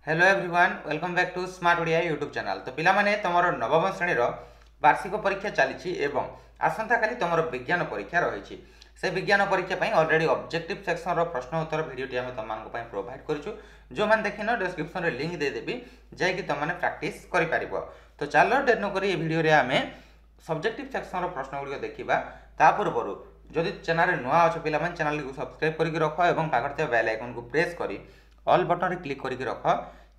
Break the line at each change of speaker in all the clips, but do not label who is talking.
Hello everyone welcome back to smart Odia YouTube channel. तो पिला माने तमरो नवम श्रेणी वार्षिक परीक्षा चली एवं आसंता काली तमरो विज्ञान परीक्षा रही से विज्ञान परीक्षा पई ऑलरेडी ऑब्जेक्टिव सेक्शन रो प्रश्न उत्तर वीडियोटी आम तुम प्रोवाइड करूँ। जो मैंने देखिन डिस्क्रिप्शन रे लिंक दे देबी जाकि तुमने प्रैक्टिस करि पारिबो। तो चलो डेट न करी ए वीडियो रे आमे सब्जेक्टिव सेक्शन रो प्रश्न गुडी देखिबा। ता पूर्व जदि चैनल नुआ अच्छे पिला माने चैनल को सब्सक्राइब करके रख एवं पाखर बेल आइकन को प्रेस करी ऑल बटन रे क्लिक करके रख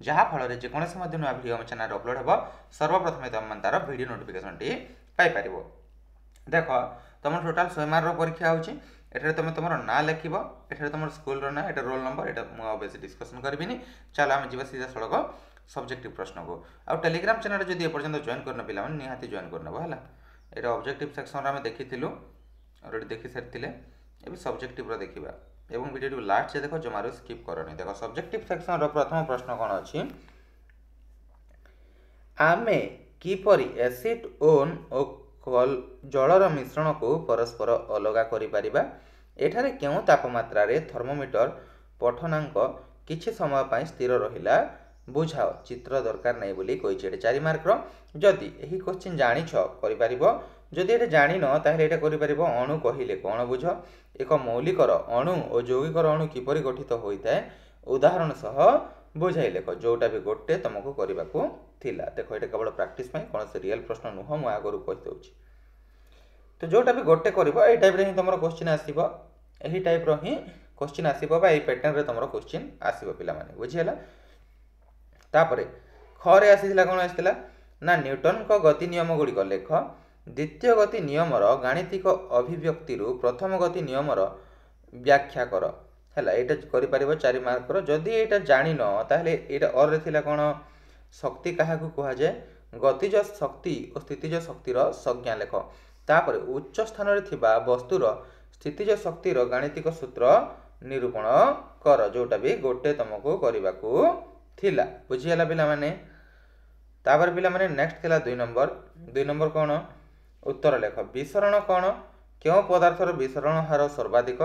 जहाँफल जेकोसी नुआ भिडियो चैनल अपलोड हो सर्वप्रथम तुम तार वीडियो नोटिफिकेशन टी पाइपर। देख तुम टोटाल 100 मार्क परीक्षा होटे तुम तुम ना लिख एठार तुम स्कूल ना ये रोल नंबर यहाँ बेस डिस्कसन करी। चलो आम जी सीधा सड़क सब्जेक्टिव प्रश्न को आ टेलीग्राम चैनल जब एपर्तंत जॉइन करना पिला निहाती जॉइन करनब है। ये ऑब्जेक्टिव सेक्शन आम देखी अलरेडी देखी सारी ए सब्जेक्टिव देखा एवं वीडियो लास्ट से देखो जमारू स्किप करनी। देखो सब्जेक्टिव सेक्शन रो प्रथम प्रश्न कौन अच्छी आमे किपरि एसिड ओन और जलर मिश्रण को परस्पर अलग करिपारिबा। एठारे केउ तापमात्रा रे थर्मोमीटर पठनांक किछि समय पाई स्थिर रहिला बुझाओ चित्र दरकार नहीं बोली कही 4 मार्क जदि यही क्वेश्चन जानिछ करि पारिबो। जदि ये जान ताहले ये कर अणु कहले कौन बुझ एक मौलिकर अणु और यौगिकर अणु किपरि गठित होता है उदाहरण सह बुझाई लेख जोटा भी गोटे तुमको करने को थिला। देख ये केवल प्रैक्टिस कौन से रियल प्रश्न नुह मु आगु कहीदे। तो जोटा भी गोटे कर टाइप रे तुम क्वेश्चन आसो यही टाइप रि क्वेश्चन आसो पैटर्न तुम क्वेश्चन आसो पिला माने बुझीगला। तापर खरे आसीला कौन आसीला ना न्यूटन को गति नियम गुड़िक लेख द्वितीय गति नियमर गाणितिक अभिव्यक्ति प्रथम गति नियमर व्याख्या कर है। यहाँ कर 4 मार्क जदि यहाँ जान ताहले यहाँ और थिला कौन शक्ति क्या कहुए गतिज शक्ति और स्थितिज शक्तिर संज्ञा लेख। तापर उच्च स्थान वस्तुर स्थितिज शक्तिर गाणितिक सूत्र निरूपण कर जोटा भी गोटे तुमको करने को थिला बुझीगला पिला माने। तापर पिला माने नेक्स्ट थिला 2 नंबर कौन उत्तर लेख विसरण कौन क्यों पदार्थर विसरण हार सर्वाधिक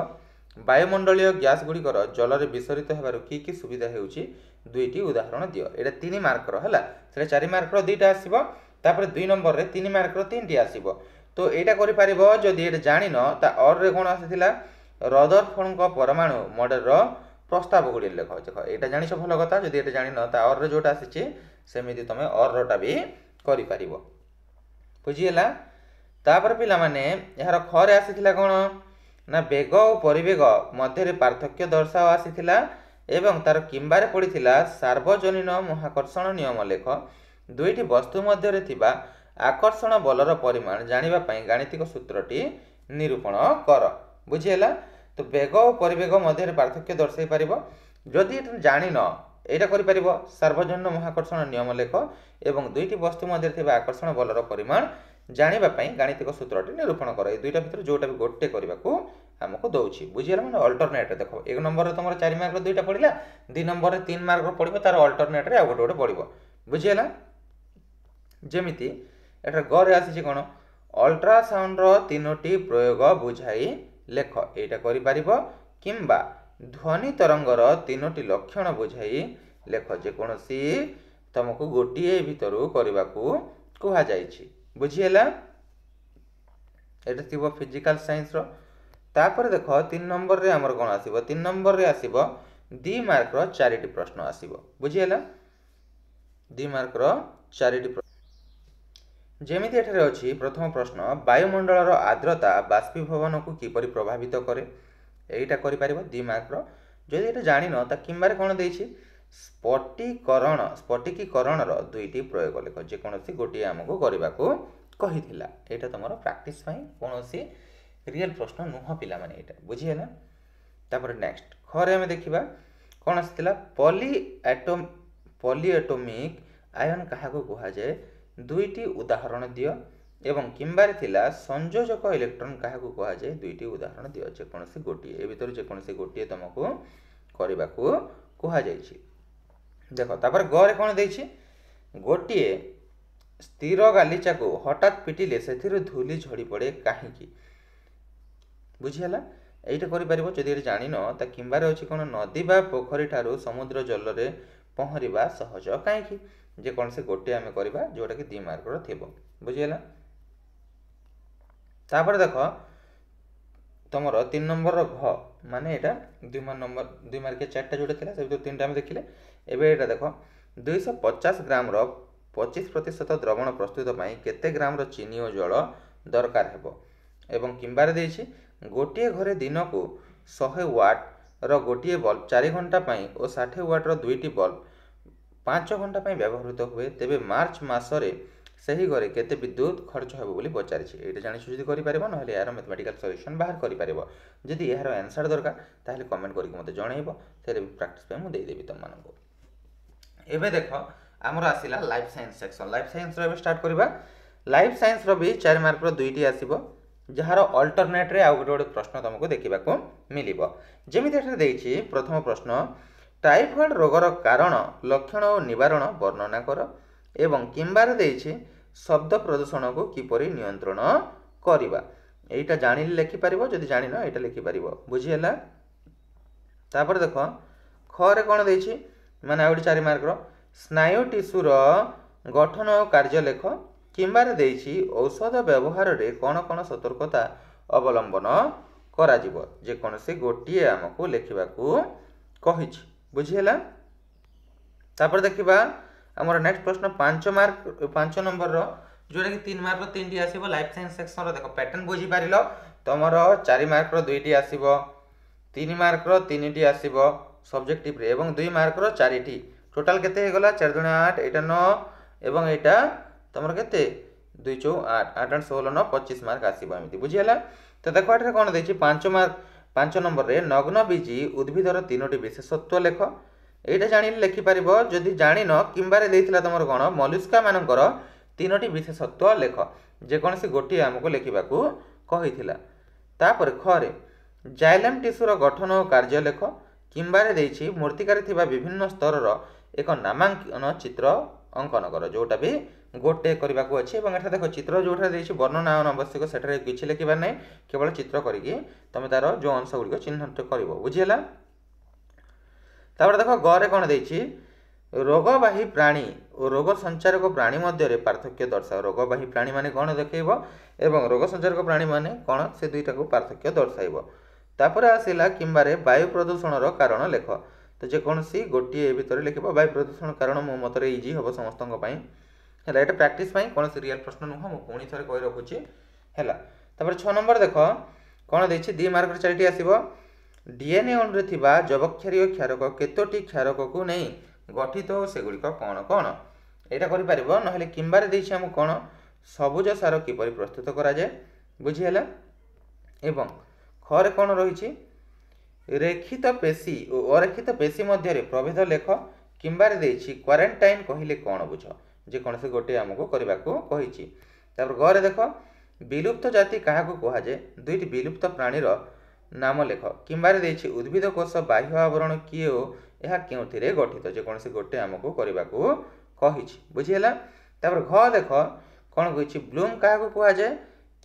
वायुमंडलीय गैस गुड़िकर जल विसरित होबार कि सुविधा होउची 2टी उदाहरण दियो। ये 3 मार्क है 4 मार्क 2टा आसो। 2 नंबर रे 3 मार्क 3टी आसो। तो यहाँ कर जदि ये जान और कौन आसाला रदरफोर्ड परमाणु मॉडल प्रस्ताव गुड़ी लेख। देख यहाँ जान भल कथा जदि ये जान और जोटा आसी सेमती तुम और भी कर बुझीगला। तापर पिला माने यार खरे आसीथिला कौन ना बेग और परिवेग मध्य पार्थक्य दर्शाओ आसीथिला एवं तार किंबारे पड़ीथिला सार्वजनीन महाकर्षण नियम लेख 2टी वस्तु मध्य थिबा आकर्षण बलर परिमाण जानिबा पई गाणितिक सूत्रटी निरूपण कर बुझीगला। तो बेग और परिवेग मध्य पार्थक्य दर्शाई पारिबो जदि जान यहाँ कर सार्वजनीन महाकर्षण नियम लेख एवं 2टी वस्तु मध्य थिबा आकर्षण बलर परिमाण जानापी गाणितिक सूत्रटी निरूपण कर 2टा भर जोटा भी गोटे करने को आमको दौर बुझीगला। मैंने अल्टरनेट देख 1 नंबर तुम 4 मार्क 2टा पड़ा 2 नंबर 3 मार्क पड़ो तार अल्टरनेट आउ गोटे पड़ो बुझीगला। जमीती एटा गरे आसी कौन अल्ट्रासाउंड 3टी प्रयोग बुझाई लेख यहाँ कर किंबा ध्वनि तरंगर 3टी लक्षण बुझाई लेख जेकोसी तुमको गोटे भितर करने को कह बुझीगला। ये फिजिकल साइंस तापर देख 3 नंबर रे आमर कौन आसीबो 3 नंबर रे आसीबो 2 मार्क 4टी प्रश्न आसीबो बुझीगला। 2 मार्क 4टी प्रश्न जेमिति एठारे अछि प्रथम प्रश्न वायुमंडलर आर्द्रता बाष्पीभवन को किपरि प्रभावित करे एटा करि पारिबो 2 मार्क जदि एटा जानिन ता किंबारे कौन देछि स्फटिकीकरण 2टी प्रयोग लेख जेकोसी गोटे आमको करने को कही यहाँ तुम प्रैक्टिस कौन सी रियल प्रश्न नुह पिला माने यहाँ बुझीगला। तापर नेक्स्ट खरे आम देखा कौन आसाला पॉलीएटोमिक आयन क्या कहुए 2टी उदाहरण दियो एवं किंबारे थिला संयोजक इलेक्ट्रॉन क्या कहुए 2टी उदाहरण दियो जेकोसी गोटे ए भीतर जेकोसी गोटे तुमको करने को कहुई। देख तापर गरे कौन देछि गोटे स्थिर गालीचा को हठात पिटिले से धूली झड़ी पड़े कहीं बुझीगला। यहाँ कर जदि जान किंबारे अच्छी कौन नदी बा पोखरी ठारू समुद्र जल ପହଁରିବା ସହଜ କାହିଁକି ଯେକୌଣସି ଗୋଟିଏ ଆମେ କରିବା ଯେଉଁଟାକି 2 ମାର୍କର ଥିବ ବୁଝିହେଲା। ତାପରେ ଦେଖ तुमर 3 नंबर घ माने एटा 2 मार्किया 4टा जोटा थिला से 3टा हम देखिले। एबे एटा देखो 250 ग्राम रो 25% द्रवण प्रस्तुत पाई केते ग्राम रो चीनी और जल दरकार हेबो एवं किंबारे देछि गोटिए घरे दिन को 100 वाट रो गोटिए बल्ब 4 घंटा पाई और 60 वाट रो दुईटी बल्ब 5 घंटा पाई व्यवहृत हुए तेबे मार्च मासरे सही घरे केते विद्युत खर्च हेबो बोली पचारिछि। एटा जानि सुजि करि पारिबो नहले यार मैथमेटिकल सॉल्यूशन बाहर करि पारिबो। जदि यार आंसर दरकार ताहले कमेंट करिक मते जणाइबो तेरे प्रैक्टिस पे मु देई देबी तम मानको। एबे देखो हमर आसिला life science section. Life science रो एबे स्टार्ट करबा। लाइफ साइंस रो भी 4 मार्क रो दुईटी आसीबो जहार अल्टरनेट रे आ गोटे प्रश्न तुमको देखिबा को मिलिबो। जेमिति एटा देइछि प्रथम प्रश्न टाइफॉइड रोगर कारण लक्षण और निवारण वर्णना कर एवं किंबार देइछि शब्द प्रदूषण को किपरि नियंत्रण करिबा। एटा जानिले लिखि पारिबो जदि जानिनो एटा लिखि पारिबो बुझिहेला। तापर देखो ख रे कोन देइछि माने आउडी 4 मार्क रो स्नायु टिश्यू रो गठन और कार्य लेख किंबार देइछि औषध व्यवहार रे कोन कोन सतर्कता अवलंबन करा जिवो जे कोनसे गोटिए हमकु लिखिबाकू कहिछि बुझिहेला। तापर देखिबा हमर नेक्स्ट प्रश्न 5 नंबर रो जोटा कि 3 मार्क रो 3टी आसीबो। लाइफ साइंस सेक्शन रो देखो पैटर्न बुझी पारिलो तमर 4 मार्क रो 2टी आसीबो 3 मार्क रो 3टी आसीबो सब्जेक्टिव रे एवं 2 मार्क रो 4टी टोटल केते हे गला 4 दुना 8 एटा 9 एवं एटा तमर केते 2 4 8 8 8 16 9 25 मार्क आसीबो एमिति बुझिहेला। तो देखो एटा कोन देछि 5 नंबर रे नग्न बीजी उद्भिदर 3टी विशेषत्व लेख। एटा जानिले लिखि पारिबो जदि जानिनो किंबारे देइथिला तमर कोन मलुस्का मानकर 3टी विशेषत्व लेख जे कोनसी गोटी हमको लिखिबाकू कहिथिला। तापर ख रे जाइलम टिश्यू रो गठन और कार्य लेख किंबारे देइछि मूर्तिकारे थिबा विभिन्न स्तर रो एक नामांकन चित्र अंकन कर जोटा भी गोटे करबाकू अछि एवं एठा देखो चित्र जोठा देइछि वर्णना आवश्यक सेठरे किछि लिखिबा नै केवल चित्र करिकि तमे तार जो अंश गुडी चिन्हित करिवो बुझिहेला। तापर देखो ग रे कोन देइछि रोगबाही प्राणी और रोग संचारक प्राणी मध्य पार्थक्य दर्शाओ। रोगबाही प्राणी माने कौन देखो एवं रोग संचारक प्राणी माने कौन से दुईटा को पार्थक्य दर्शाइब। तापर आसिला किंबारे वायु प्रदूषण रो कारण लेख। तो जेकोसी गोटे भितर लिख वायु प्रदूषण कारण मो मतरे इजी हम समस्त है एटा प्रैक्टिस कौन से रियल प्रश्न नुह मुझे पुणी थे कही रखुची है। तापर 6 नंबर देख कौन देछि 2 मार्क 4टी आसीबो। डीएनए अणुरे थिबा जबक्षारीय क्षारक केतोटी क्षारक को नहीं गठित हो सेगुड़िक कौन कौन एटा करि परिबो नहले किंबारे देछि हम कौन सबुज सार किपरि प्रस्तुत करा जाय बुझिहेला। एवं खरे कौन रहिछि रेखित पेशी और अरेखित पेशी मध्य प्रभेद लेख किंबारे देछि क्वारंटाइन कहिले कौन बुझ जे कौन से गोटे हमको करबाकू कहिछि। तापर गरे देख विलुप्त जाति काहाकू कहा जाय दुईटी विलुप्त प्राणीर नाम लेख किंबारे देछि उद्भिद कोष बाह्य आवरण किए यह क्योंथिरे गठित जे कौन से गोटे हमको करबाकू कहिछि बुझिहेला। तापर घ देख कौन कहिछि ब्लूम काहाकू कहा जाय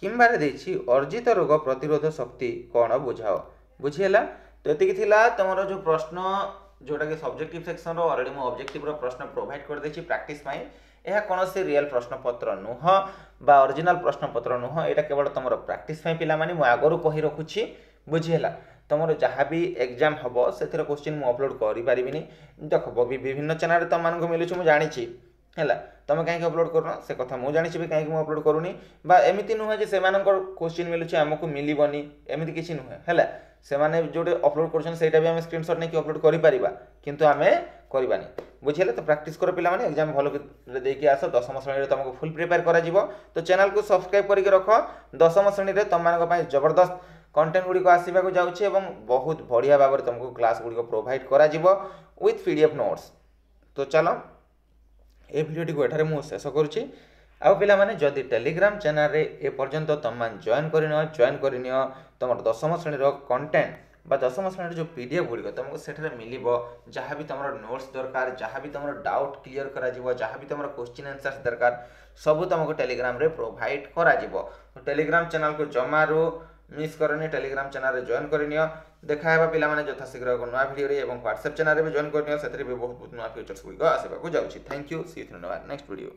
किंबारे देछि अर्जित रोग प्रतिरोध शक्ति कौन बुझाओ बुझिहेला। तो एतिकी थिला तमरो जो प्रश्न जोटा कि सब्जेक्टिव सेक्शन रो ऑलरेडी मो ऑब्जेक्टिव रो प्रश्न प्रोवाइड कर देछि प्रैक्टिस पई। यह कौन से रियल प्रश्न पत्र नुह बा ओरिजिनल प्रश्न पत्र नुह एटा केवल तमरो प्रैक्टिस पई पिला माने मु आगरु कहि रखुछि बुझिहेला। तुम जहाँ भी एग्जाम हम से क्वेश्चन मुझे अपलोड करें देख विभिन्न चैनल तुम मानक मिलूँ मुझे जानी है तुम कहीं अपलोड कर से कथा मुझे जानी भी कहीं अपलोड करूनी बा एमती नुहे जे से क्वेश्चन मिलूँ आमको मिलबनी एमती किसी नुहे है से जो अपलोड कर भी आम स्क्रीनशॉट नहीं अपलोड करूँ आम करवानी बुझे तो प्रैक्टिस कर पिला माने एग्जाम भल देकी आस 10वीं श्रेणी तुमको फुल प्रिपेयर करा तो चैनल को सब्सक्राइब करके रख 10वीं श्रेणी तुम मान जबरदस्त कंटेंट गुड़ी आसवाक जाऊँगी बहुत बढ़िया भाव में तुमको क्लास गुड़ी प्रोवाइड करा विथ पीडीएफ नोट्स। तो चलो ये वीडियो को एठारे मु शेष करुच्ची आउ पिला माने जदि टेलीग्राम चैनल रे ए पर्यंत तुम जॉइन करनियो तुम 10वीं श्रेणी कंटेंट बा 10वीं श्रेणी जो पीडीएफ गुड़ी तुमको सेठरे मिलिबो जहाँ भी तुम नोट्स दरकार जहाँ भी तुम डाउट क्लियर करा जहाँ भी तुम क्वेश्चन आंसर्स दरकार सब तुमको टेलीग्राम रे प्रोवाइड करा टेलीग्राम चैनल को जमारू मिस करनी टेलीग्राम चैनल रे जॉइन करनियो देखा हेबा पिलामाने यथाशीघ्र एक नया वीडियो रे एवं व्हाट्सएप चैनल रे भी जॉइन करनियो सेतरे भी बहुत बहुत नया फीचर्स गुड़िक आसबाक जाउछि। Thank you, see you in next video.